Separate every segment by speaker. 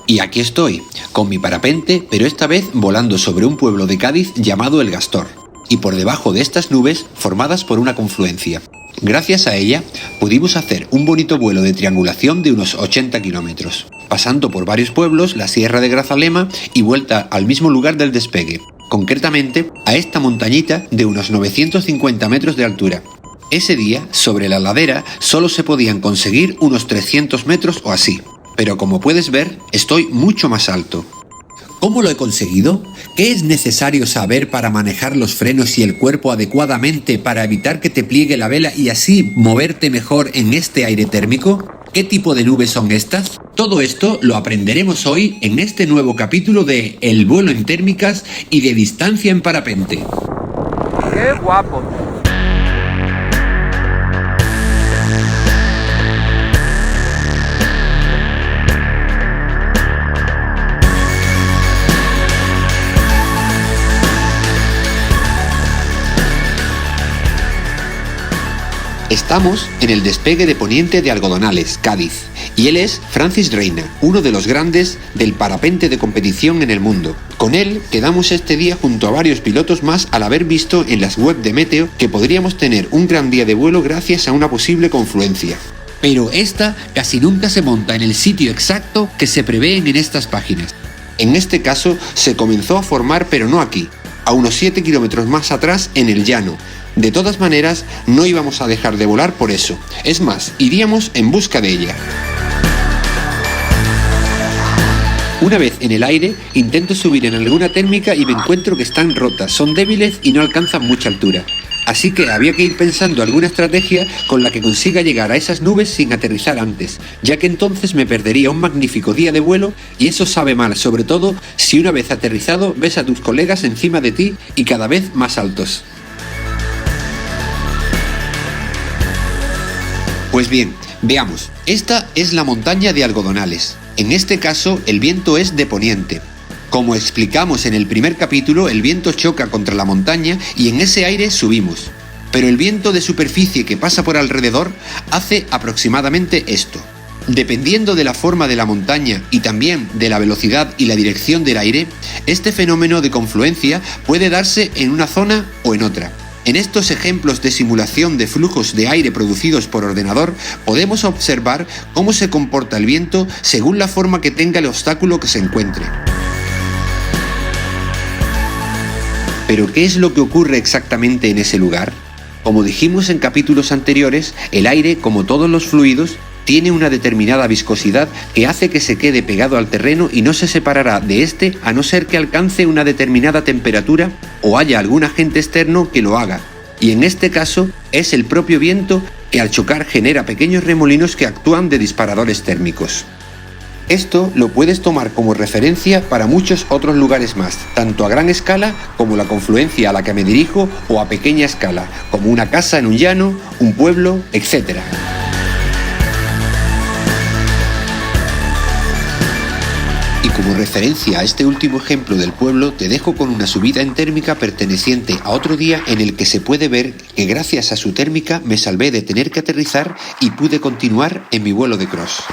Speaker 1: Y aquí estoy, con mi parapente, pero esta vez volando sobre un pueblo de Cádiz llamado El Gastor, y por debajo de estas nubes formadas por una confluencia. Gracias a ella, pudimos hacer un bonito vuelo de triangulación de unos 80 kilómetros, pasando por varios pueblos, la Sierra de Grazalema y vuelta al mismo lugar del despegue, concretamente a esta montañita de unos 950 metros de altura. Ese día, sobre la ladera, solo se podían conseguir unos 300 metros o así, pero como puedes ver, estoy mucho más alto. ¿Cómo lo he conseguido? ¿Qué es necesario saber para manejar los frenos y el cuerpo adecuadamente para evitar que te pliegue la vela y así moverte mejor en este aire térmico? ¿Qué tipo de nubes son estas? Todo esto lo aprenderemos hoy en este nuevo capítulo de El vuelo en térmicas y de distancia en parapente.
Speaker 2: ¡Qué guapo!
Speaker 1: Estamos en el despegue de Poniente de Algodonales, Cádiz, y él es Francis Reina, uno de los grandes del parapente de competición en el mundo. Con él quedamos este día junto a varios pilotos más al haber visto en las web de Meteo que podríamos tener un gran día de vuelo gracias a una posible confluencia. Pero esta casi nunca se monta en el sitio exacto que se prevén en estas páginas. En este caso se comenzó a formar, pero no aquí, a unos 7 kilómetros más atrás en el llano. De todas maneras, no íbamos a dejar de volar por eso. Es más, iríamos en busca de ella. Una vez en el aire, intento subir en alguna térmica y me encuentro que están rotas, son débiles y no alcanzan mucha altura. Así que había que ir pensando alguna estrategia con la que consiga llegar a esas nubes sin aterrizar antes, ya que entonces me perdería un magnífico día de vuelo y eso sabe mal, sobre todo si una vez aterrizado ves a tus colegas encima de ti y cada vez más altos. Pues bien, veamos, esta es la montaña de Algodonales. En este caso, el viento es de poniente. Como explicamos en el primer capítulo, el viento choca contra la montaña y en ese aire subimos. Pero el viento de superficie que pasa por alrededor hace aproximadamente esto. Dependiendo de la forma de la montaña y también de la velocidad y la dirección del aire, este fenómeno de confluencia puede darse en una zona o en otra. En estos ejemplos de simulación de flujos de aire producidos por ordenador, podemos observar cómo se comporta el viento según la forma que tenga el obstáculo que se encuentre. ¿Pero qué es lo que ocurre exactamente en ese lugar? Como dijimos en capítulos anteriores, el aire, como todos los fluidos, tiene una determinada viscosidad que hace que se quede pegado al terreno y no se separará de este a no ser que alcance una determinada temperatura o haya algún agente externo que lo haga. Y en este caso es el propio viento que al chocar genera pequeños remolinos que actúan de disparadores térmicos. Esto lo puedes tomar como referencia para muchos otros lugares más, tanto a gran escala como la confluencia a la que me dirijo o a pequeña escala, como una casa en un llano, un pueblo, etc. Y como referencia a este último ejemplo del pueblo, te dejo con una subida en térmica perteneciente a otro día en el que se puede ver que gracias a su térmica me salvé de tener que aterrizar y pude continuar en mi vuelo de cross.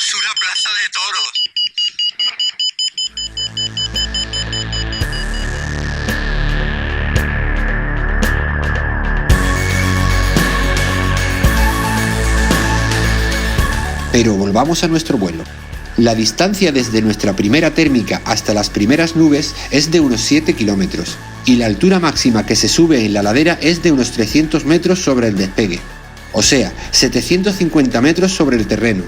Speaker 3: Es una plaza de toros.
Speaker 1: Pero volvamos a nuestro vuelo. La distancia desde nuestra primera térmica hasta las primeras nubes es de unos 7 kilómetros y la altura máxima que se sube en la ladera es de unos 300 metros sobre el despegue, o sea, 750 metros sobre el terreno.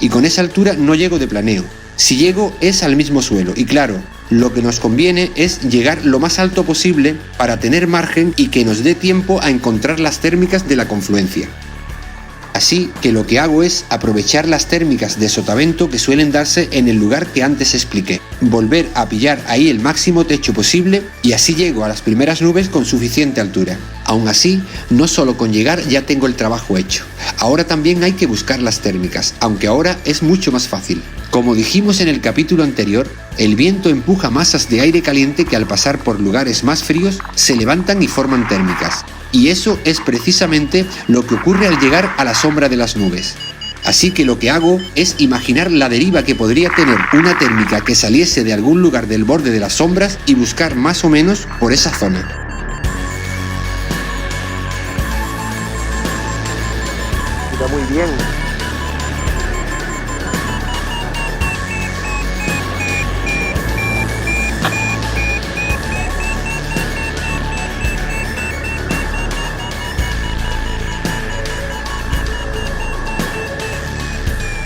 Speaker 1: Y con esa altura no llego de planeo. Si llego es al mismo suelo y claro, lo que nos conviene es llegar lo más alto posible para tener margen y que nos dé tiempo a encontrar las térmicas de la confluencia. Así que lo que hago es aprovechar las térmicas de sotavento que suelen darse en el lugar que antes expliqué, volver a pillar ahí el máximo techo posible y así llego a las primeras nubes con suficiente altura. Aún así, no solo con llegar ya tengo el trabajo hecho, ahora también hay que buscar las térmicas, aunque ahora es mucho más fácil. Como dijimos en el capítulo anterior, el viento empuja masas de aire caliente que al pasar por lugares más fríos se levantan y forman térmicas. Y eso es precisamente lo que ocurre al llegar a la sombra de las nubes. Así que lo que hago es imaginar la deriva que podría tener una térmica que saliese de algún lugar del borde de las sombras y buscar más o menos por esa zona.
Speaker 2: Está muy bien.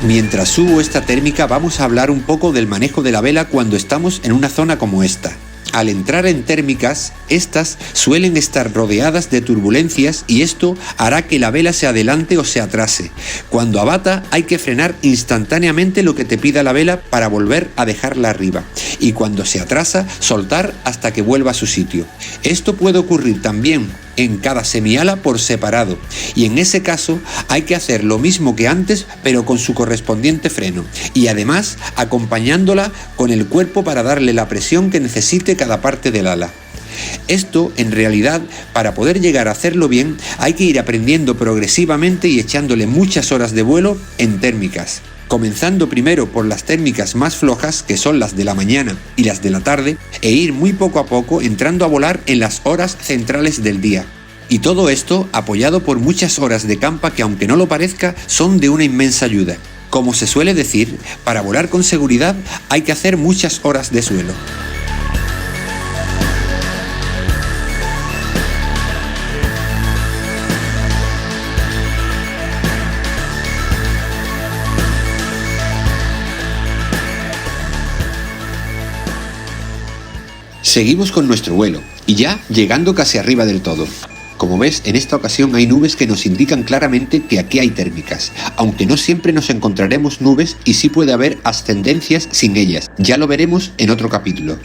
Speaker 1: Mientras subo esta térmica vamos a hablar un poco del manejo de la vela cuando estamos en una zona como esta. Al entrar en térmicas, estas suelen estar rodeadas de turbulencias y esto hará que la vela se adelante o se atrase. Cuando abata hay que frenar instantáneamente lo que te pida la vela para volver a dejarla arriba. Y cuando se atrasa, soltar hasta que vuelva a su sitio. Esto puede ocurrir también en cada semiala por separado y en ese caso hay que hacer lo mismo que antes pero con su correspondiente freno y además acompañándola con el cuerpo para darle la presión que necesite cada parte del ala. Esto, en realidad, para poder llegar a hacerlo bien, hay que ir aprendiendo progresivamente y echándole muchas horas de vuelo en térmicas. Comenzando primero por las térmicas más flojas, que son las de la mañana y las de la tarde, e ir muy poco a poco entrando a volar en las horas centrales del día. Y todo esto apoyado por muchas horas de campa que, aunque no lo parezca, son de una inmensa ayuda. Como se suele decir, para volar con seguridad hay que hacer muchas horas de suelo. Seguimos con nuestro vuelo, y ya llegando casi arriba del todo. Como ves, en esta ocasión hay nubes que nos indican claramente que aquí hay térmicas, aunque no siempre nos encontraremos nubes y sí puede haber ascendencias sin ellas, ya lo veremos en otro capítulo.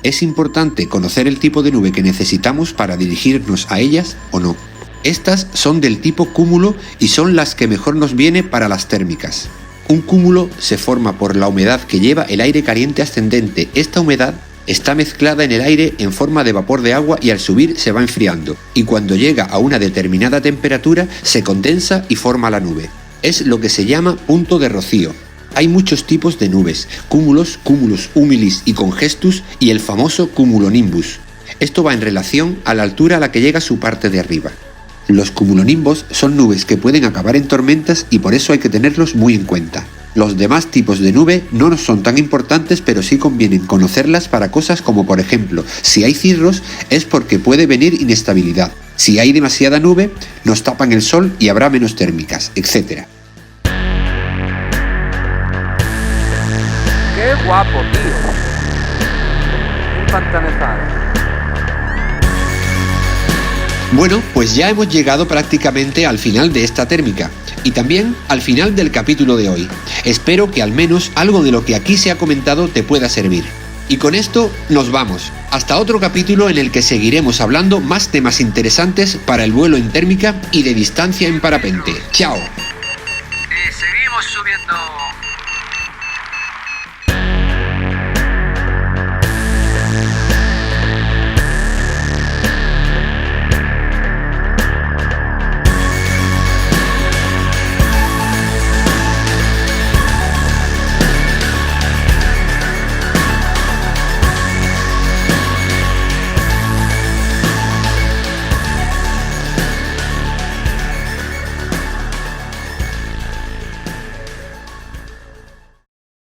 Speaker 1: Es importante conocer el tipo de nube que necesitamos para dirigirnos a ellas o no. Estas son del tipo cúmulo y son las que mejor nos viene para las térmicas. Un cúmulo se forma por la humedad que lleva el aire caliente ascendente. Esta humedad está mezclada en el aire en forma de vapor de agua y al subir se va enfriando, y cuando llega a una determinada temperatura se condensa y forma la nube. Es lo que se llama punto de rocío. Hay muchos tipos de nubes, cúmulos, cumulus humilis y congestus y el famoso cumulonimbus. Esto va en relación a la altura a la que llega su parte de arriba. Los cumulonimbos son nubes que pueden acabar en tormentas y por eso hay que tenerlos muy en cuenta. Los demás tipos de nube no nos son tan importantes, pero sí convienen conocerlas para cosas como, por ejemplo, si hay cirros es porque puede venir inestabilidad. Si hay demasiada nube, nos tapan el sol y habrá menos térmicas, etc.
Speaker 2: ¡Qué guapo, tío! Un pantanezado.
Speaker 1: Bueno, pues ya hemos llegado prácticamente al final de esta térmica y también al final del capítulo de hoy. Espero que al menos algo de lo que aquí se ha comentado te pueda servir. Y con esto nos vamos. Hasta otro capítulo en el que seguiremos hablando más temas interesantes para el vuelo en térmica y de distancia en parapente. ¡Chao!
Speaker 3: Seguimos subiendo